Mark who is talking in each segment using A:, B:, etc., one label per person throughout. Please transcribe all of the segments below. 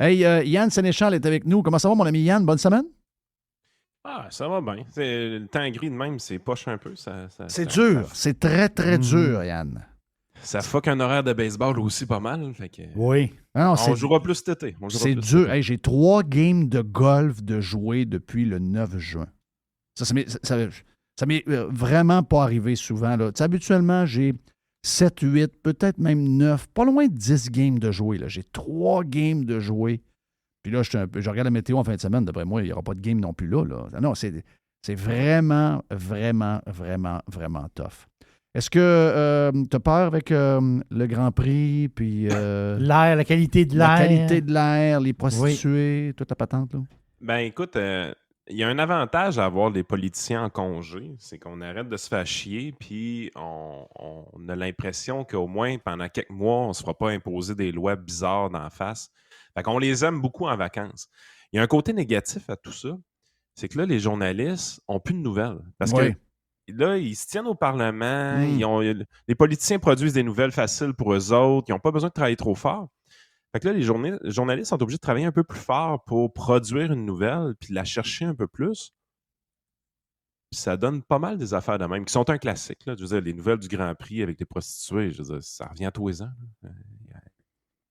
A: Hey, Yann Sénéchal est avec nous. Comment ça va, mon ami Yann? Bonne semaine?
B: Ah, ça va bien. Le temps gris de même, c'est poche un peu.
A: C'est dur. C'est très, très
C: Mhm.
A: dur, Yann.
B: Ça fuck un horaire de baseball aussi pas mal. Fait que,
C: Oui.
A: Non,
B: on jouera plus cet été.
A: c'est dur. Hey, j'ai 3 games de golf de jouer depuis le 9 juin. Ça m'est vraiment pas arrivé souvent. Là. Tu sais, habituellement, j'ai 7, 8, peut-être même 9, pas loin de 10 games de jouer. Là. J'ai 3 games de jouer. Puis là, je regarde la météo en fin de semaine. D'après moi, il n'y aura pas de game non plus là. Non, c'est vraiment, vraiment, vraiment, vraiment tough. Est-ce que tu as peur avec le Grand Prix, puis
C: L'air, la qualité de l'air.
A: la qualité de l'air, les prostituées, toute la patente? Là?
B: Ben écoute, il y a un avantage à avoir des politiciens en congé, c'est qu'on arrête de se faire chier, puis on a l'impression qu'au moins pendant quelques mois, on ne se fera pas imposer des lois bizarres d'en face. Fait qu'on les aime beaucoup en vacances. Il y a un côté négatif à tout ça, c'est que là, les journalistes n'ont plus de nouvelles. Parce
A: Oui.
B: que là, ils se tiennent au Parlement,
A: Mm.
B: les politiciens produisent des nouvelles faciles pour eux autres, ils n'ont pas besoin de travailler trop fort. Fait que là, les journalistes sont obligés de travailler un peu plus fort pour produire une nouvelle, puis la chercher un peu plus. Puis ça donne pas mal des affaires de même, qui sont un classique. Là. Je veux dire, les nouvelles du Grand Prix avec les prostituées, je veux dire, ça revient tous les ans.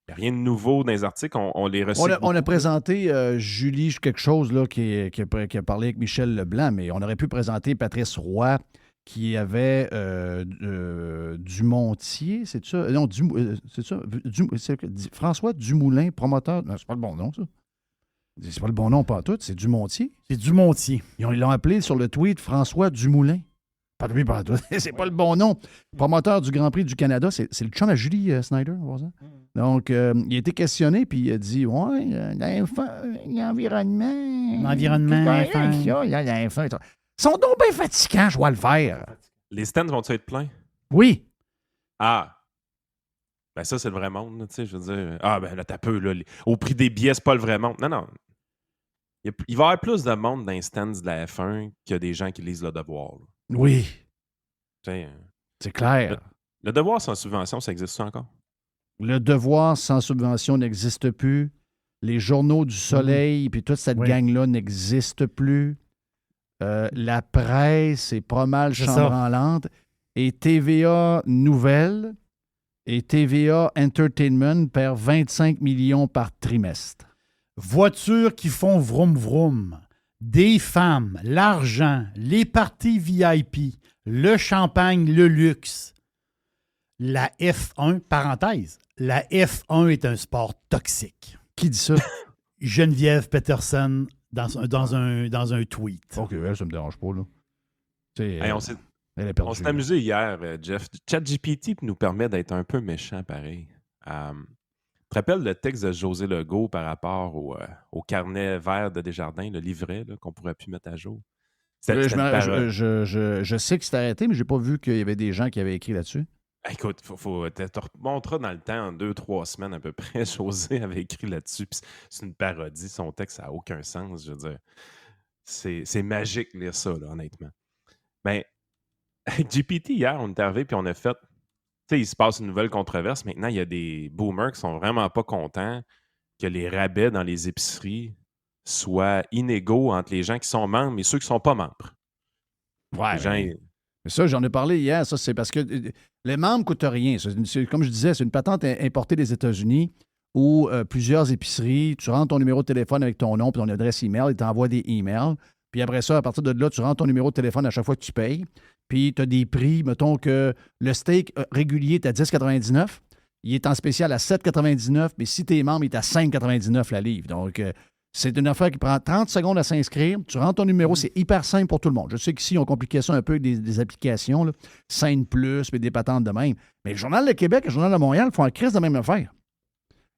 B: Il n'y a rien de nouveau dans les articles, on les recycle
A: On a
B: beaucoup.
A: présenté Julie quelque chose là, qui a parlé avec Michel Leblanc, mais on aurait pu présenter Patrice Roy qui avait Dumontier, c'est ça? Non, c'est ça? François Dumoulin, promoteur. Non, c'est pas le bon nom, ça. C'est pas le bon nom, pas tout, c'est Dumontier.
C: C'est Dumontier.
A: Ils l'ont appelé sur le tweet François Dumoulin. Pas de lui, pas tout. C'est pas le bon nom. Promoteur du Grand Prix du Canada, c'est le chum à Julie Snyder, on va dire. Donc, il a été questionné, puis il a dit ouais, l'environnement.
C: L'environnement,
A: Ils sont donc bien fatigants, je vois le faire.
B: Les stands vont-ils être pleins?
A: Oui.
B: Ah! Ben ça, c'est le vrai monde, là, tu sais, je veux dire. Ah, ben là, t'as peu, là. Au prix des billets, c'est pas le vrai monde. Non, non. Il va y avoir plus de monde dans les stands de la F1 qu'il y a des gens qui lisent Le Devoir. Là.
A: Oui.
B: Tu sais,
A: C'est clair.
B: Le Devoir sans subvention, ça existe encore?
A: Le devoir sans subvention n'existe plus. Les journaux du soleil, puis toute cette gang-là n'existe plus. La presse est pas mal chambranlante. Et TVA Nouvelles et TVA Entertainment perd 25 millions par trimestre.
C: Voitures qui font vroom vroom. Des femmes, l'argent, les parties VIP, le champagne, le luxe. La F1, parenthèse, la F1 est un sport toxique.
A: Qui dit ça?
C: Geneviève Peterson dans un tweet.
A: OK, elle, ça me dérange pas, là.
B: Hey, on s'est amusé hier, Jeff. ChatGPT nous permet d'être un peu méchant, pareil. Tu te rappelles le texte de José Legault par rapport au carnet vert de Desjardins, le livret là, qu'on pourrait plus mettre à jour?
A: Je sais que c'est arrêté, mais j'ai pas vu qu'il y avait des gens qui avaient écrit là-dessus.
B: Écoute, tu te remonteras dans le temps, en 2-3 semaines à peu près, José avait écrit là-dessus, puis c'est une parodie, son texte n'a aucun sens, je veux dire. C'est magique de lire ça, là, honnêtement. Ben, avec GPT, hier, on est arrivé, puis on a fait... Tu sais, il se passe une nouvelle controverse. Maintenant, il y a des boomers qui sont vraiment pas contents que les rabais dans les épiceries soient inégaux entre les gens qui sont membres et ceux qui sont pas membres.
A: Ouais,
B: les gens,
A: mais ça, j'en ai parlé hier. Ça, c'est parce que les membres ne coûtent rien. Comme je disais, c'est une patente importée des États-Unis où plusieurs épiceries, tu rentres ton numéro de téléphone avec ton nom et ton adresse email, ils t'envoient des emails. Puis après ça, à partir de là, tu rentres ton numéro de téléphone à chaque fois que tu payes. Puis tu as des prix, mettons que le steak régulier est à 10,99. Il est en spécial à 7,99. Mais si tu es membre, il est à 5,99 la livre. Donc, c'est une affaire qui prend 30 secondes à s'inscrire. Tu rentres ton numéro, c'est hyper simple pour tout le monde. Je sais qu'ici, on compliquait ça un peu avec des applications, là, Scène Plus, mais des patentes de même. Mais le Journal de Québec et le Journal de Montréal font un crise de même affaire.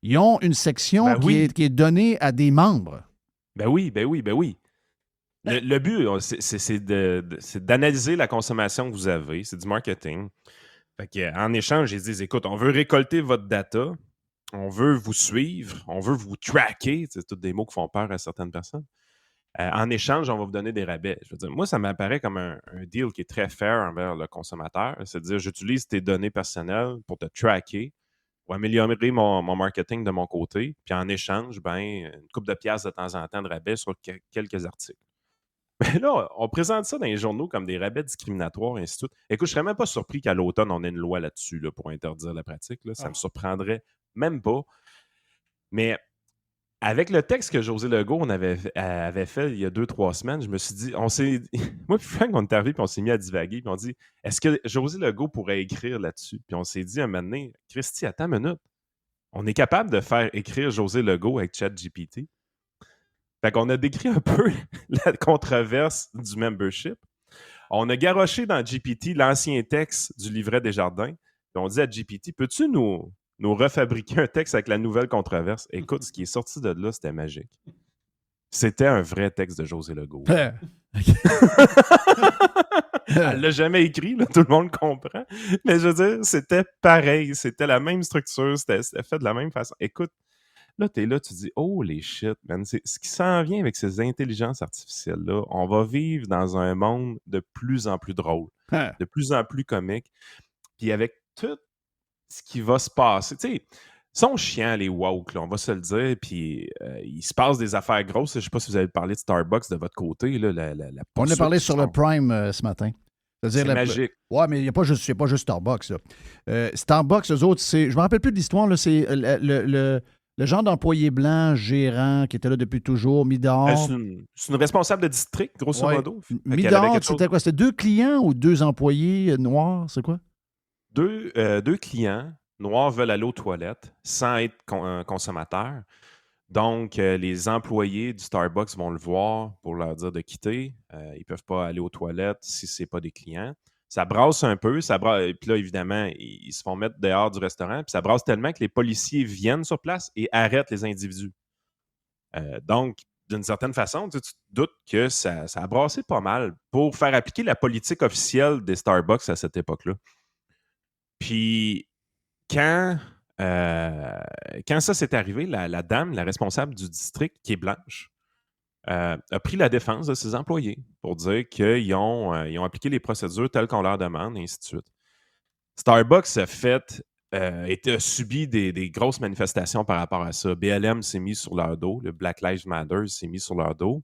A: Ils ont une section qui est donnée à des membres.
B: Ben oui. Le but, c'est d'analyser la consommation que vous avez. C'est du marketing. Fait que, en échange, ils disent, écoute, on veut récolter votre data, on veut vous suivre, on veut vous tracker. C'est tous des mots qui font peur à certaines personnes. En échange, on va vous donner des rabais. Je veux dire, moi, ça m'apparaît comme un deal qui est très fair envers le consommateur. C'est-à-dire, j'utilise tes données personnelles pour te tracker. pour améliorer mon marketing de mon côté. Puis en échange, une couple de piastres de temps en temps de rabais sur quelques articles. Mais là, on présente ça dans les journaux comme des rabais discriminatoires, et ainsi de suite. Écoute, je ne serais même pas surpris qu'à l'automne, on ait une loi là-dessus là, pour interdire la pratique. Là. Ça me surprendrait même pas. Mais avec le texte que José Legault avait fait il y a 2-3 semaines, je me suis dit, moi puis Frank, on est arrivé puis on s'est mis à divaguer, puis on dit, est-ce que José Legault pourrait écrire là-dessus? Puis on s'est dit un moment donné, Christy, attends une minute, on est capable de faire écrire José Legault avec ChatGPT. Fait qu'on a décrit un peu la controverse du membership. On a garoché dans GPT l'ancien texte du livret des jardins, puis on dit à GPT, peux-tu nous refabriquer un texte avec la nouvelle controverse? Écoute, ce qui est sorti de là, c'était magique. C'était un vrai texte de José Legault. Elle l'a jamais écrit, là, tout le monde comprend. Mais je veux dire, c'était pareil. C'était la même structure, c'était fait de la même façon. Écoute, là, t'es là, tu dis, oh les shit, man. C'est ce qui s'en vient avec ces intelligences artificielles-là. On va vivre dans un monde de plus en plus drôle, de plus en plus comique. Puis avec tout ce qui va se passer, tu sais, ils sont chiants, les woke, là, on va se le dire, puis il se passe des affaires grosses. Je ne sais pas si vous avez parlé de Starbucks de votre côté. Là,
A: on a parlé sur le Prime ce matin.
B: C'est magique.
A: Oui, mais il n'y a pas juste Starbucks. Là. Starbucks, eux autres, je ne me rappelle plus de l'histoire, là, c'est le genre d'employé blanc, gérant, qui était là depuis toujours, mis dehors.
B: C'est une responsable de district, grosso modo.
A: Mis dehors, c'était quoi? C'était 2 clients ou 2 employés noirs? C'est quoi?
B: 2 clients noirs veulent aller aux toilettes sans être consommateurs. Donc, les employés du Starbucks vont le voir pour leur dire de quitter. Ils ne peuvent pas aller aux toilettes si ce n'est pas des clients. Ça brasse un peu. Puis là, évidemment, ils se font mettre dehors du restaurant. Puis ça brasse tellement que les policiers viennent sur place et arrêtent les individus. Donc, d'une certaine façon, tu te doutes que ça a brassé pas mal pour faire appliquer la politique officielle des Starbucks à cette époque-là. Puis, quand ça s'est arrivé, la dame, la responsable du district, qui est blanche, a pris la défense de ses employés pour dire qu'ils ont appliqué les procédures telles qu'on leur demande, et ainsi de suite. Starbucks a subi des grosses manifestations par rapport à ça. BLM s'est mis sur leur dos, le Black Lives Matter s'est mis sur leur dos.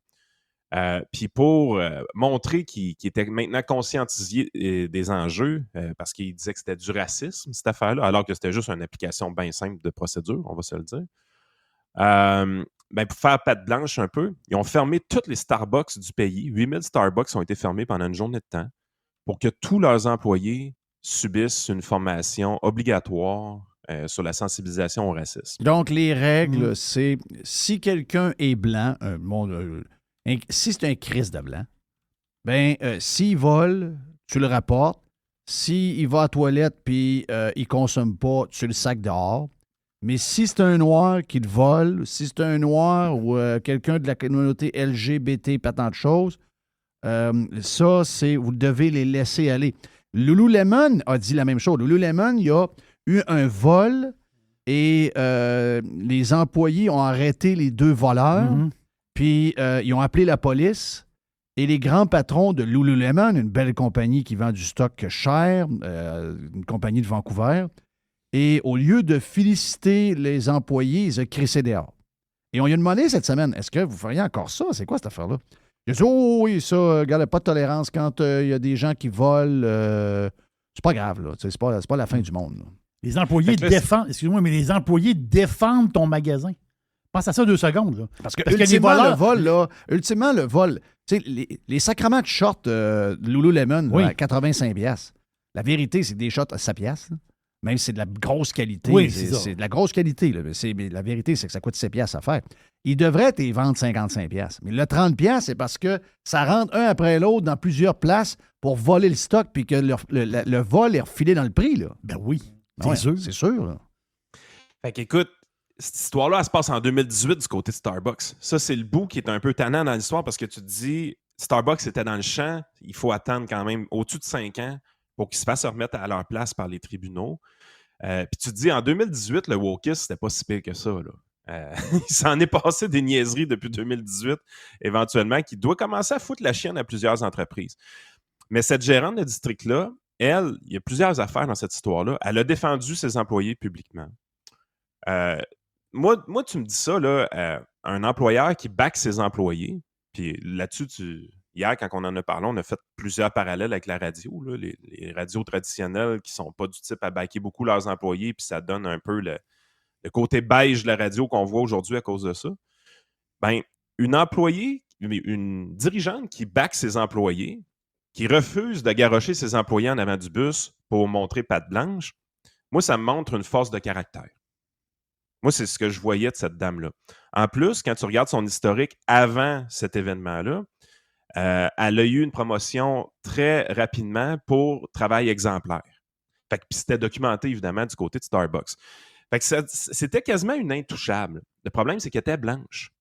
B: Puis pour montrer qu'ils étaient maintenant conscientisés des enjeux, parce qu'ils disaient que c'était du racisme, cette affaire-là, alors que c'était juste une application bien simple de procédure, on va se le dire. Pour faire patte blanche un peu, ils ont fermé tous les Starbucks du pays. 8000 Starbucks ont été fermés pendant une journée de temps pour que tous leurs employés subissent une formation obligatoire sur la sensibilisation au racisme.
A: Donc, les règles, c'est si quelqu'un est blanc, si c'est un Christ de blanc, s'il vole, tu le rapportes. S'il va à la toilette puis il ne consomme pas, tu le sacs dehors. Mais si c'est un noir qui le vole, si c'est un noir ou quelqu'un de la communauté LGBT, pas tant de choses, ça, vous devez les laisser aller. Lululemon a dit la même chose. Lululemon, il y a eu un vol et les employés ont arrêté les 2 voleurs. Puis, ils ont appelé la police et les grands patrons de Lululemon, une belle compagnie qui vend du stock cher, une compagnie de Vancouver, et au lieu de féliciter les employés, ils ont crissé dehors. Et on lui a demandé cette semaine, est-ce que vous feriez encore ça? C'est quoi cette affaire-là? Il a dit, oh oui, ça, regarde, pas de tolérance quand il y a des gens qui volent. C'est pas grave, là. C'est pas la fin du monde. Là.
C: Les employés défendent, excuse-moi, mais les employés défendent ton magasin. Pense à ça 2 secondes. Là.
A: Parce que ultimement, le vol, tu sais, les sacrements de shorts Lululemon à 85$. La vérité, c'est que des shorts à 7$. Même si c'est de la grosse qualité.
C: Oui,
A: c'est de la grosse qualité. Là. Mais la vérité, c'est que ça coûte 7$ à faire. Ils devraient te vendre 55$. Mais le 30$, c'est parce que ça rentre un après l'autre dans plusieurs places pour voler le stock puis que le vol est refilé dans le prix. Là.
C: Ben oui,
A: c'est sûr. Là.
B: Fait qu'écoute, cette histoire-là, elle se passe en 2018 du côté de Starbucks. Ça, c'est le bout qui est un peu tannant dans l'histoire parce que tu te dis, Starbucks était dans le champ, il faut attendre quand même au-dessus de 5 ans pour qu'ils se fassent remettre à leur place par les tribunaux. Puis tu te dis, en 2018, le wokisme, c'était pas si pire que ça. Là. Il s'en est passé des niaiseries depuis 2018, éventuellement, qui doit commencer à foutre la chienne à plusieurs entreprises. Mais cette gérante de district-là, elle, il y a plusieurs affaires dans cette histoire-là. Elle a défendu ses employés publiquement. Moi, tu me dis ça, là, un employeur qui back ses employés, puis là-dessus, hier, quand on en a parlé, on a fait plusieurs parallèles avec la radio, là, les radios traditionnelles qui sont pas du type à backer beaucoup leurs employés, puis ça donne un peu le côté beige de la radio qu'on voit aujourd'hui à cause de ça. Ben, une dirigeante qui back ses employés, qui refuse de garrocher ses employés en avant du bus pour montrer patte blanche, moi, ça me montre une force de caractère. Moi, c'est ce que je voyais de cette dame-là. En plus, quand tu regardes son historique avant cet événement-là, elle a eu une promotion très rapidement pour travail exemplaire. Fait que, puis c'était documenté, évidemment, du côté de Starbucks. Fait que c'était quasiment une intouchable. Le problème, c'est qu'elle était blanche.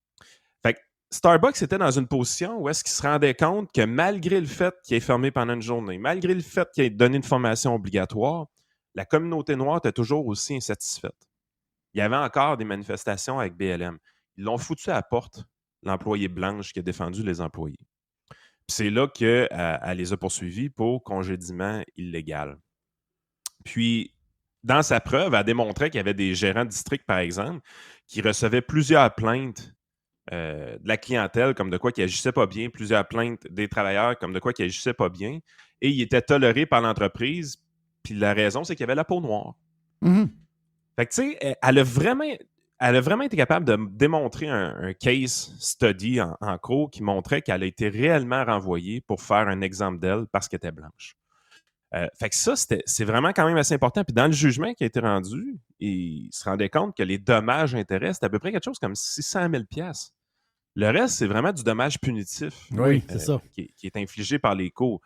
B: Fait que Starbucks était dans une position où est-ce qu'il se rendait compte que malgré le fait qu'il ait fermé pendant une journée, malgré le fait qu'il ait donné une formation obligatoire, la communauté noire était toujours aussi insatisfaite. Il y avait encore des manifestations avec BLM. Ils l'ont foutu à la porte, l'employé blanche qui a défendu les employés. Puis c'est là qu'elle les a poursuivis pour congédiement illégal. Puis, dans sa preuve, elle démontrait qu'il y avait des gérants de district, par exemple, qui recevaient plusieurs plaintes de la clientèle, comme de quoi qui agissaient pas bien, plusieurs plaintes des travailleurs, comme de quoi qui agissaient pas bien, et ils étaient tolérés par l'entreprise. Puis la raison, c'est qu'il y avait la peau noire.
A: Mhm.
B: Fait que, tu sais, elle a vraiment été capable de démontrer un case study en cours qui montrait qu'elle a été réellement renvoyée pour faire un exemple d'elle parce qu'elle était blanche. Fait que ça, c'est vraiment quand même assez important. Puis dans le jugement qui a été rendu, il se rendait compte que les dommages-intérêts, c'était à peu près quelque chose comme 600 000 $. Le reste, c'est vraiment du dommage punitif
C: Oui, c'est ça.
B: qui est infligé par les cours.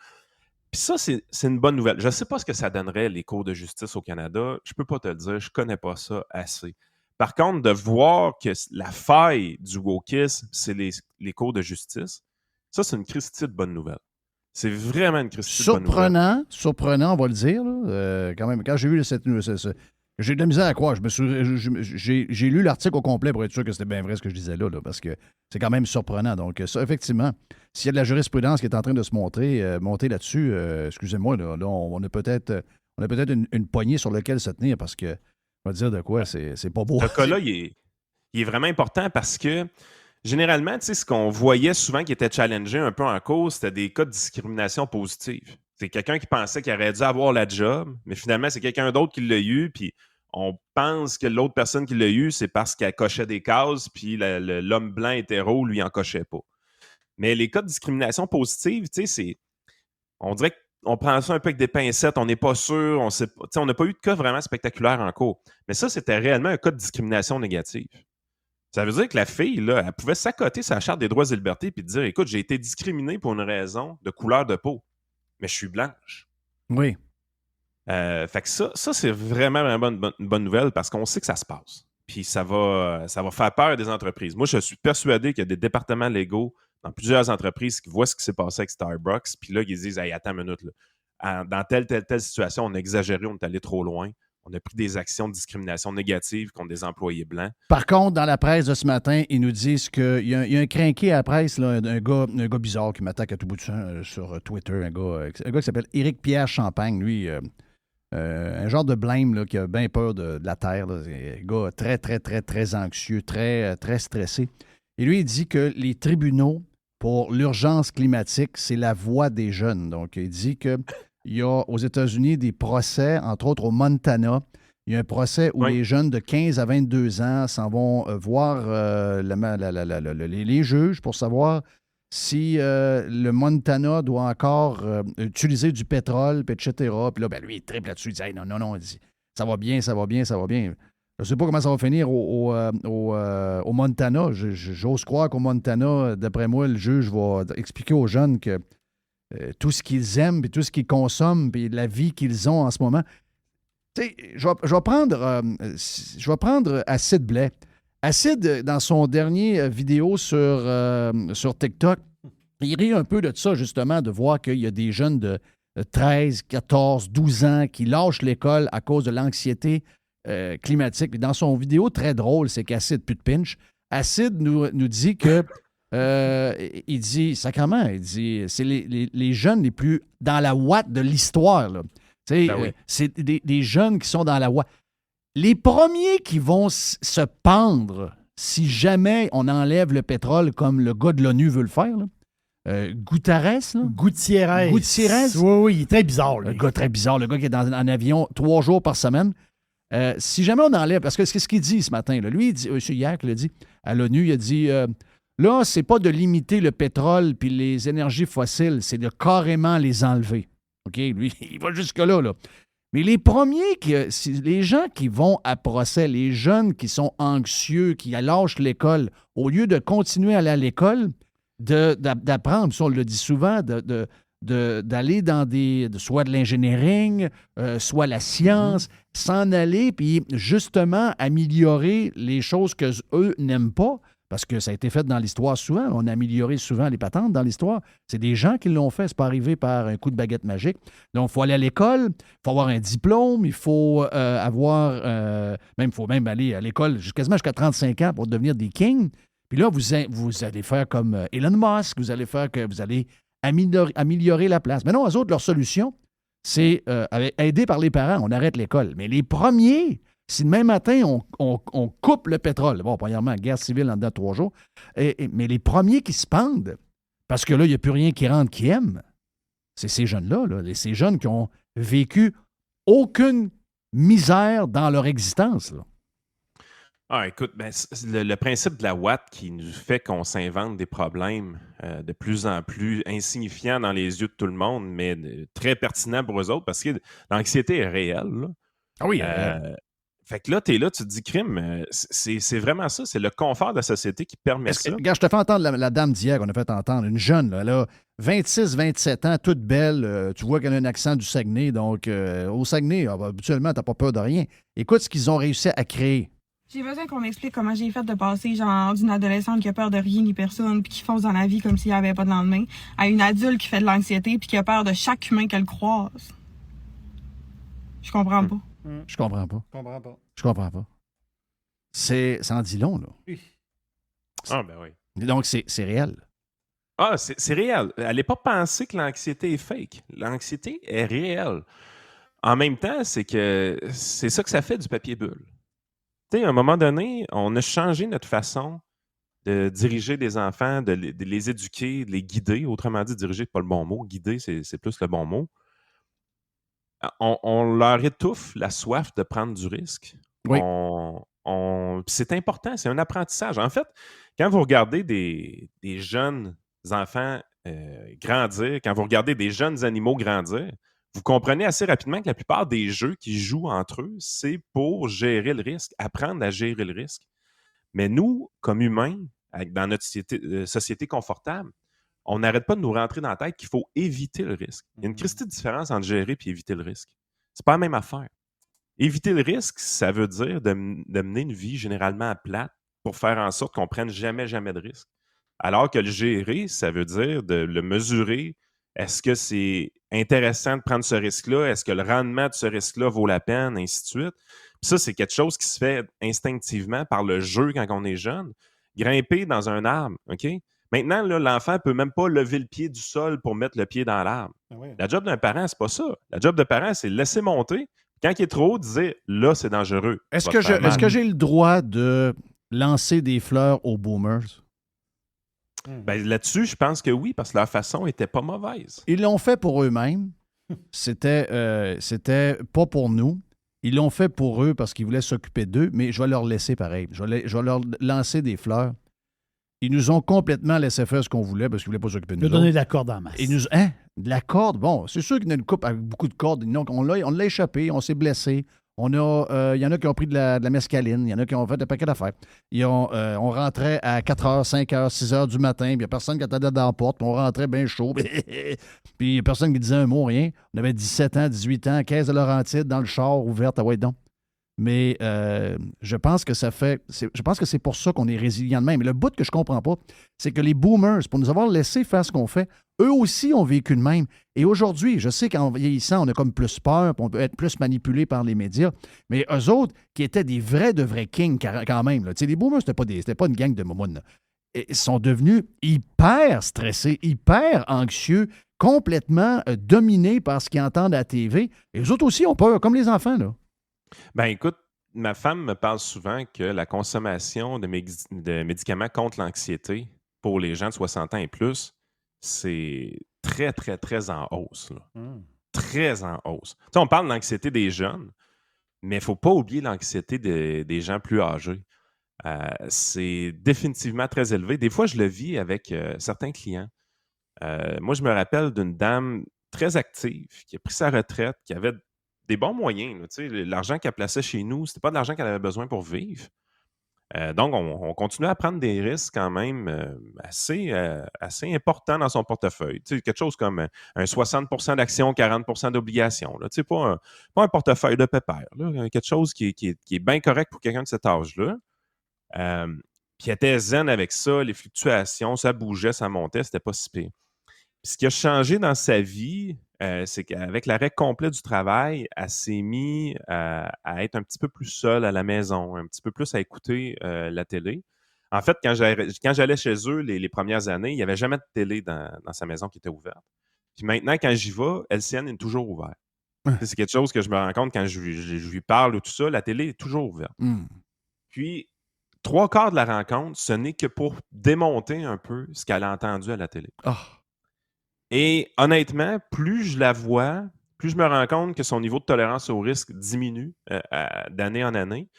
B: Puis ça, c'est une bonne nouvelle. Je ne sais pas ce que ça donnerait, les cours de justice au Canada. Je ne peux pas te le dire. Je ne connais pas ça assez. Par contre, de voir que la faille du wokisme, c'est les cours de justice, ça, c'est une Christie de bonne nouvelle. C'est vraiment une Christie de bonne nouvelle.
A: Surprenant, on va le dire. Là. Quand même, quand j'ai vu cette j'ai de la misère à croire. J'ai lu l'article au complet pour être sûr que c'était bien vrai ce que je disais là, parce que c'est quand même surprenant. Donc, ça, effectivement, s'il y a de la jurisprudence qui est en train de se monter là-dessus, excusez-moi, là, on a peut-être une poignée sur laquelle se tenir parce que, on va dire de quoi, c'est pas beau.
B: Ce cas-là, il est vraiment important parce que généralement, tu sais, ce qu'on voyait souvent qui était challengé un peu en cause, c'était des cas de discrimination positive. C'est quelqu'un qui pensait qu'il aurait dû avoir la job, mais finalement, c'est quelqu'un d'autre qui l'a eu, puis on pense que l'autre personne qui l'a eu, c'est parce qu'elle cochait des cases, puis l'homme blanc hétéro, lui, en cochait pas. Mais les cas de discrimination positive, tu sais, on dirait qu'on prend ça un peu avec des pincettes, on n'est pas sûr, on n'a pas eu de cas vraiment spectaculaire en cours. Mais ça, c'était réellement un cas de discrimination négative. Ça veut dire que la fille, là, elle pouvait s'accoter sa charte des droits et libertés puis dire, écoute, j'ai été discriminée pour une raison de couleur de peau, mais je suis blanche.
A: Oui.
B: Fait que ça c'est vraiment une bonne nouvelle parce qu'on sait que ça se passe. Puis ça va faire peur à des entreprises. Moi, je suis persuadé qu'il y a des départements légaux dans plusieurs entreprises qui voient ce qui s'est passé avec Starbucks, puis là, ils disent, hey, attends une minute, là. Dans telle situation, on a exagéré, on est allé trop loin. On a pris des actions de discrimination négative contre des employés blancs.
A: Par contre, dans la presse de ce matin, ils nous disent qu'il y a un crinqué à la presse, là, un gars bizarre qui m'attaque à tout bout de champ sur Twitter, un gars qui s'appelle Éric-Pierre Champagne, lui, un genre de blême là, qui a bien peur de la terre. Là. Un gars très, très, très, très anxieux, très, très stressé. Et lui, il dit que les tribunaux pour l'urgence climatique, c'est la voix des jeunes. Donc, il dit que il y a aux États-Unis des procès, entre autres au Montana. Il y a un procès où les jeunes de 15 à 22 ans s'en vont voir les juges pour savoir si le Montana doit encore utiliser du pétrole, etc. Puis là, ben, lui, il triple là-dessus. Il dit hey, non, il dit, ça va bien. Je ne sais pas comment ça va finir au Montana. J'ose croire qu'au Montana, d'après moi, le juge va expliquer aux jeunes que tout ce qu'ils aiment, puis tout ce qu'ils consomment, puis la vie qu'ils ont en ce moment. Tu sais, je vais prendre Acid Blais. Acid, dans son dernier vidéo sur TikTok, il rit un peu de ça, justement, de voir qu'il y a des jeunes de 13, 14, 12 ans qui lâchent l'école à cause de l'anxiété climatique. Puis dans son vidéo très drôle, c'est qu'Acid pute pinch. Acid nous dit que il dit, sacrément, il dit, c'est les jeunes les plus dans la ouate de l'histoire. Là. Ben oui. C'est des jeunes qui sont dans la ouate. les premiers qui vont se pendre si jamais on enlève le pétrole comme le gars de l'ONU veut le faire, là, Guterres, là.
C: Gutiérrez.
A: Gutiérrez.
C: Oui, il est très bizarre.
A: Le
C: Lui.
A: gars très bizarre, le gars qui est dans un avion 3 jours par semaine. Si jamais on enlève, parce que c'est ce qu'il dit ce matin, là. Lui, il dit, hier qu'il a dit à l'ONU, il a dit là, c'est pas de limiter le pétrole puis les énergies fossiles, c'est de carrément les enlever. OK? Lui, il va jusque-là, là. Mais les premiers, les gens qui vont à procès, les jeunes qui sont anxieux, qui lâchent l'école, au lieu de continuer à aller à l'école, d'apprendre, ça on le dit souvent, d'aller dans soit de l'engineering, soit la science, s'en aller, puis justement améliorer les choses qu'eux n'aiment pas, parce que ça a été fait dans l'histoire souvent. On a amélioré souvent les patentes dans l'histoire. C'est des gens qui l'ont fait. C'est pas arrivé par un coup de baguette magique. Donc, il faut aller à l'école, il faut avoir un diplôme, il faut il faut même aller à l'école quasiment jusqu'à 35 ans pour devenir des kings. Puis là, vous allez faire comme Elon Musk, vous allez améliorer la place. Mais non, eux autres, leur solution, c'est aider par les parents. On arrête l'école. Mais les premiers, si demain matin, on coupe le pétrole, bon, premièrement, guerre civile en dedans de 3 jours, mais les premiers qui se pendent, parce que là, il n'y a plus rien qui rentre qui aime, c'est ces jeunes-là, ces jeunes qui ont vécu aucune misère dans leur existence. Là.
B: Ah, écoute, le principe de la Watt qui nous fait qu'on s'invente des problèmes de plus en plus insignifiants dans les yeux de tout le monde, mais très pertinents pour eux autres, parce que l'anxiété est réelle. Là.
A: Ah oui,
B: fait que là, t'es là, tu te dis crime, c'est vraiment ça, c'est le confort de la société qui permet ça.
A: Regarde, je te fais entendre la dame d'hier qu'on a fait entendre, une jeune, là, elle a 26, 27 ans, toute belle, tu vois qu'elle a un accent du Saguenay, donc au Saguenay, habituellement, t'as pas peur de rien. Écoute ce qu'ils ont réussi à créer.
D: J'ai besoin qu'on m'explique comment j'ai fait de passer genre d'une adolescente qui a peur de rien ni personne puis qui fonce dans la vie comme s'il n'y avait pas de lendemain à une adulte qui fait de l'anxiété puis qui a peur de chaque humain qu'elle croise. Je comprends pas.
A: Je comprends pas. Je comprends pas. Ça en dit long, là.
B: Ah, ben oui.
A: Donc, c'est réel.
B: Ah, c'est réel. Allez pas penser que l'anxiété est fake. L'anxiété est réelle. En même temps, c'est ça que ça fait du papier bulle. Tu sais, à un moment donné, on a changé notre façon de diriger des enfants, de les éduquer, de les guider. Autrement dit, diriger, pas le bon mot. Guider, c'est plus le bon mot. On leur étouffe la soif de prendre du risque.
A: Oui.
B: C'est important, c'est un apprentissage. En fait, quand vous regardez des jeunes enfants grandir, quand vous regardez des jeunes animaux grandir, vous comprenez assez rapidement que la plupart des jeux qu'ils jouent entre eux, c'est pour gérer le risque, apprendre à gérer le risque. Mais nous, comme humains, dans notre société confortable, on n'arrête pas de nous rentrer dans la tête qu'il faut éviter le risque. Il y a une christie de différence entre gérer et éviter le risque. C'est pas la même affaire. Éviter le risque, ça veut dire de mener une vie généralement plate pour faire en sorte qu'on ne prenne jamais de risque. Alors que le gérer, ça veut dire de le mesurer. Est-ce que c'est intéressant de prendre ce risque-là? Est-ce que le rendement de ce risque-là vaut la peine? Ainsi de suite. Puis ça, c'est quelque chose qui se fait instinctivement par le jeu quand on est jeune. Grimper dans un arbre, OK? Maintenant, là, l'enfant ne peut même pas lever le pied du sol pour mettre le pied dans l'arbre. Ah oui. La job d'un parent, c'est pas ça. La job de parent, c'est le laisser monter. Quand il est trop haut, dire là, c'est dangereux.
A: Est-ce que j'ai le droit de lancer des fleurs aux boomers?
B: Ben, là-dessus, je pense que oui, parce que leur façon n'était pas mauvaise.
A: Ils l'ont fait pour eux-mêmes. C'était pas pour nous. Ils l'ont fait pour eux parce qu'ils voulaient s'occuper d'eux, mais je vais leur laisser pareil. Je vais leur lancer des fleurs. Ils nous ont complètement laissé faire ce qu'on voulait parce qu'ils ne voulaient pas s'occuper de nous.
C: Ils nous donner de la corde en masse.
A: De la corde? Bon, c'est sûr qu'il y a une coupe avec beaucoup de cordes. On l'a échappé, on s'est blessé. Il y en a qui ont pris de la mescaline, il y en a qui ont fait un paquet d'affaires. On rentrait à 4h, 5h, 6h du matin, puis il n'y a personne qui attendait dans la porte, puis on rentrait bien chaud. Puis il n'y a personne qui disait un mot, rien. On avait 17 ans, 18 ans, 15 de Laurentides, dans le char, ouverte, ah ouais donc. Mais je pense que c'est pour ça qu'on est résilient de même. Mais le bout que je comprends pas, c'est que les boomers, pour nous avoir laissé faire ce qu'on fait, eux aussi ont vécu de même. Et aujourd'hui, je sais qu'en vieillissant, on a comme plus peur, on peut être plus manipulé par les médias, mais eux autres, qui étaient des de vrais kings quand même, les boomers, c'était pas une gang de momounes. Ils sont devenus hyper stressés, hyper anxieux, complètement dominés par ce qu'ils entendent à la TV. Et eux autres aussi ont peur, comme les enfants, là.
B: Ben écoute, ma femme me parle souvent que la consommation de médicaments contre l'anxiété pour les gens de 60 ans et plus, c'est très, très, très en hausse. Là. Très en hausse. Tu sais, on parle de l'anxiété des jeunes, mais il ne faut pas oublier l'anxiété des gens plus âgés. C'est définitivement très élevé. Des fois, je le vis avec certains clients. Moi, je me rappelle d'une dame très active qui a pris sa retraite, qui avait des bons moyens. Là, tu sais, l'argent qu'elle plaçait chez nous, c'était pas de l'argent qu'elle avait besoin pour vivre. Donc, on continuait à prendre des risques quand même assez importants dans son portefeuille. Tu sais, quelque chose comme un 60 d'actions, 40 d'obligations. Là. Tu sais, pas un portefeuille de pépère. Là. Quelque chose qui est bien correct pour quelqu'un de cet âge-là. Puis elle était zen avec ça, les fluctuations, ça bougeait, ça montait, c'était pas si pire. Puis ce qui a changé dans sa vie, c'est qu'avec l'arrêt complet du travail, elle s'est mise à être un petit peu plus seule à la maison, un petit peu plus à écouter la télé. En fait, quand j'allais chez eux les premières années, il n'y avait jamais de télé dans sa maison qui était ouverte. Puis maintenant, quand j'y vais, LCN est toujours ouvert. C'est quelque chose que je me rends compte quand je lui parle ou tout ça, la télé est toujours ouverte. Puis, 3/4 de la rencontre, ce n'est que pour démonter un peu ce qu'elle a entendu à la télé. Et honnêtement, plus je la vois, plus je me rends compte que son niveau de tolérance au risque diminue d'année en année.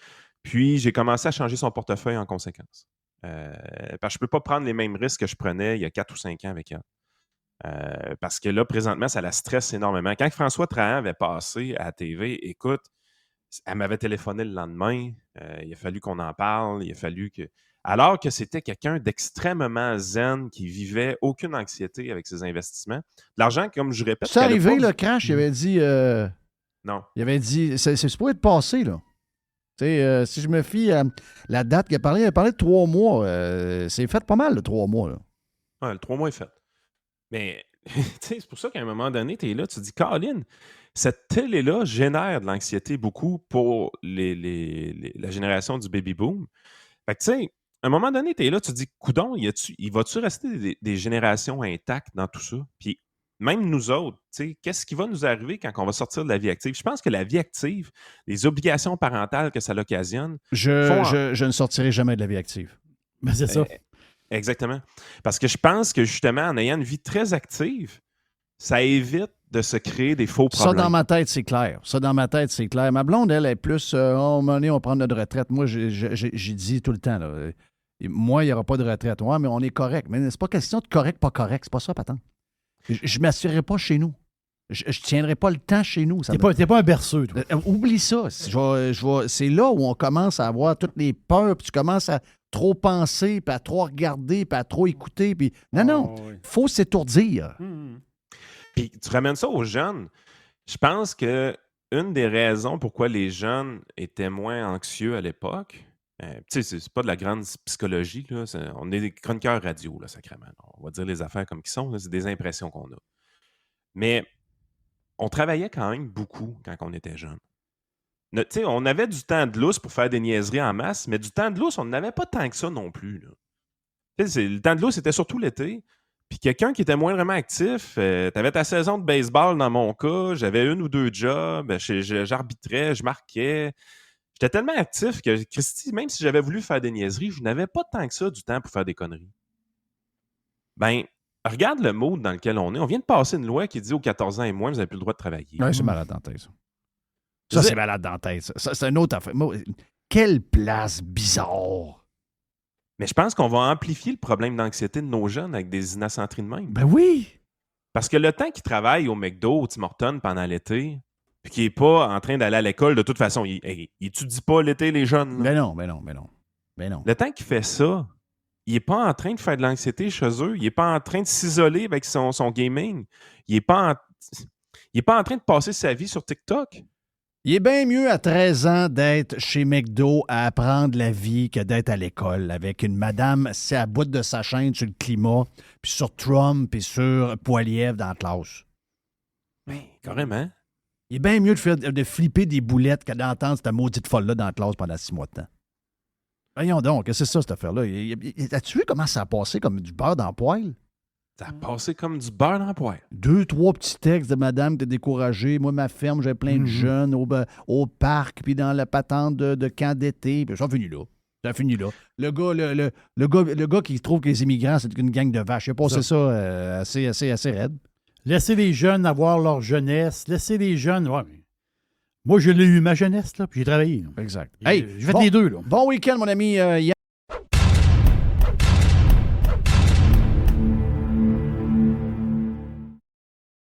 B: Puis, j'ai commencé à changer son portefeuille en conséquence. Parce que je ne peux pas prendre les mêmes risques que je prenais il y a 4 ou 5 ans avec elle. Parce que là, présentement, ça la stresse énormément. Quand François Trahan avait passé à la TV, écoute, elle m'avait téléphoné le lendemain. Il a fallu qu'on en parle. Il a fallu que... Alors que c'était quelqu'un d'extrêmement zen qui vivait aucune anxiété avec ses investissements. L'argent, comme je répète...
A: C'est arrivé, le crash, il avait dit...
B: Non.
A: Il avait dit... C'est supposé être passé, là. Tu sais, si je me fie à la date qu'il a parlé de 3 mois. C'est fait pas mal, le 3 mois, là.
B: Ouais, le 3 mois est fait. Mais, tu sais, c'est pour ça qu'à un moment donné, tu es là, tu te dis, Colin, cette télé-là génère de l'anxiété beaucoup pour la génération du baby-boom. Fait que, tu sais, à un moment donné, tu es là, tu te dis, coudon, il va-tu rester des générations intactes dans tout ça? Puis, même nous autres, tu sais, qu'est-ce qui va nous arriver quand on va sortir de la vie active? Je pense que la vie active, les obligations parentales que ça l'occasionne...
A: Je ne sortirai jamais de la vie active.
C: Ben, c'est ça.
B: Exactement. Parce que je pense que, justement, en ayant une vie très active, ça évite de se créer des faux problèmes.
A: Ça, dans ma tête, c'est clair. Ma blonde, elle est plus, on va prendre notre retraite. Moi, j'ai dit tout le temps, là, moi, il n'y aura pas de retraite. Ouais, mais on est correct. Mais c'est pas question de correct, pas correct. C'est pas ça, patente. Je ne m'assurerai pas chez nous. Je ne tiendrai pas le temps chez nous.
C: T'es pas un berceux, toi.
A: Oublie ça. C'est là où on commence à avoir toutes les peurs, puis tu commences à trop penser, puis à trop regarder, puis à trop écouter. Puis... Non, faut s'étourdir.
B: Puis tu ramènes ça aux jeunes. Je pense que une des raisons pourquoi les jeunes étaient moins anxieux à l'époque, tu sais, c'est pas de la grande psychologie, là, on est des chroniqueurs radio, là, sacrément. On va dire les affaires comme qu'ils sont, là, c'est des impressions qu'on a. Mais on travaillait quand même beaucoup quand on était jeune. Tu sais, on avait du temps de lousse pour faire des niaiseries en masse, mais du temps de lousse, on n'avait pas tant que ça non plus. Là. Le temps de lousse, c'était surtout l'été. Puis quelqu'un qui était moindrement actif, tu avais ta saison de baseball dans mon cas, j'avais 1 ou 2 jobs, j'arbitrais, je marquais. J'étais tellement actif que, Christy, même si j'avais voulu faire des niaiseries, je n'avais pas tant que ça du temps pour faire des conneries. Ben, regarde le mood dans lequel on est. On vient de passer une loi qui dit aux 14 ans et moins, vous n'avez plus le droit de travailler.
A: Oui, c'est malade dans la tête, ça. Ça, c'est malade dans la tête. Ça, c'est une autre affaire. Quelle place bizarre!
B: Mais je pense qu'on va amplifier le problème d'anxiété de nos jeunes avec des innocentries de même.
A: Ben oui!
B: Parce que le temps qu'ils travaillent au McDo, au Tim Hortons pendant l'été, puis qu'il n'est pas en train d'aller à l'école, de toute façon, il n'étudie pas l'été, les jeunes.
A: Ben non.
B: Le temps qu'il fait ça, il n'est pas en train de faire de l'anxiété chez eux. Il n'est pas en train de s'isoler avec son gaming. Il n'est pas en train de passer sa vie sur TikTok.
A: Il est bien mieux à 13 ans d'être chez McDo à apprendre la vie que d'être à l'école avec une madame assis à bout de sa chaîne sur le climat, puis sur Trump, puis sur Poilievre dans la classe.
B: Mais carrément.
A: Il est bien mieux de flipper des boulettes que d'entendre cette maudite folle-là dans la classe pendant 6 mois de temps. Voyons donc, c'est ça, cette affaire-là. As-tu vu comment ça a passé comme du beurre dans le poêle?
B: Ça a passé comme du beurre dans la poêle.
A: 2-3 petits textes de madame qui était découragée. Moi, ma ferme, j'avais plein de jeunes au parc, puis dans la patente de camp d'été. Puis ça a fini là. Ça a fini là. Le gars qui trouve que les immigrants, c'est une gang de vaches, il a passé ça assez raide.
C: Laissez les jeunes avoir leur jeunesse. Laissez les jeunes... Ouais, mais moi, je l'ai eu, ma jeunesse, là, puis j'ai travaillé. Là.
A: Exact.
C: J'ai fait les deux. Là.
A: Bon week-end, mon ami.